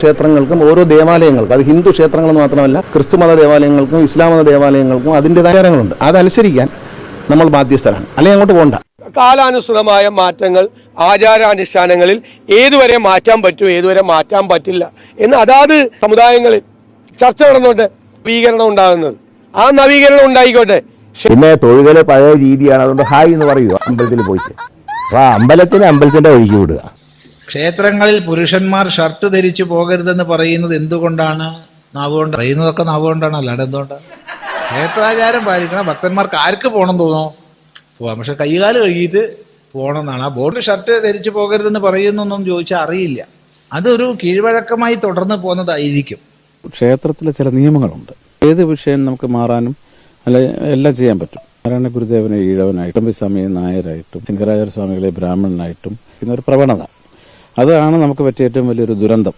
ക്ഷേത്രങ്ങൾക്കും ഓരോ ദേവാലയങ്ങൾക്കും, അത് ഹിന്ദു ക്ഷേത്രങ്ങളെന്ന് മാത്രമല്ല ക്രിസ്തുമത ദേവാലയങ്ങൾക്കും ഇസ്ലാം മത ദേവാലയങ്ങൾക്കും അതിൻ്റെതായ കാര്യങ്ങളുണ്ട്. അതനുസരിക്കാൻ നമ്മൾ ബാധ്യസ്ഥരാണ്, അല്ലെങ്കിൽ അങ്ങോട്ട് പോകണ്ട. കാലാനുസൃതമായ മാറ്റങ്ങൾ ആചാരാനുഷ്ഠാനങ്ങളിൽ ഏതുവരെ മാറ്റാൻ പറ്റും, ഏതുവരെ മാറ്റാൻ പറ്റില്ല എന്ന് അതാത് സമുദായങ്ങളിൽ ചർച്ച നടന്നോട്ടെ. നവീകരണം ഉണ്ടാകുന്നത് ആ നവീകരണം ഉണ്ടായിക്കോട്ടെ. പിന്നെ തൊഴുകല് പഴയ രീതിയാണ്, അതുകൊണ്ട് ഹായ് എന്ന് പറയുക അമ്പലത്തിൽ പോയിട്ട്. അപ്പൊ അമ്പലത്തിന്റെ ഒഴുകി വിടുക. ക്ഷേത്രങ്ങളിൽ പുരുഷന്മാർ ഷർട്ട് ധരിച്ചു പോകരുതെന്ന് പറയുന്നത് എന്തുകൊണ്ടാണ്? നാവുകൊണ്ട് പറയുന്നതൊക്കെ നാവുകൊണ്ടാണ്, അല്ലാണ്ട് എന്തുകൊണ്ടാണ്? ക്ഷേത്രാചാരം പാലിക്കണം. ഭക്തന്മാർക്ക് ആർക്ക് പോകണം തോന്നോ പോവാം, പക്ഷെ കൈകാല് കഴുകിയിട്ട് പോകണം എന്നാണ്. ആ ബോർഡ് ഷർട്ട് ധരിച്ചു പോകരുതെന്ന് പറയുന്നൊന്നും ചോദിച്ചാൽ അറിയില്ല. അതൊരു കീഴ്വഴക്കമായി തുടർന്ന് പോകുന്നതായിരിക്കും. ക്ഷേത്രത്തിലെ ചില നിയമങ്ങളുണ്ട്. ഏത് വിഷയം നമുക്ക് മാറാനും അല്ല എല്ലാം ചെയ്യാൻ പറ്റും. നാരായണ ഗുരുദേവനെ ഈഴവനായിട്ടും സ്വാമിയെ നായരായിട്ടും ശങ്കരാചാര്യ സ്വാമികളെ ബ്രാഹ്മണനായിട്ടും ഒരു പ്രവണത, അതാണ് നമുക്ക് പറ്റിയ ഏറ്റവും വലിയൊരു ദുരന്തം.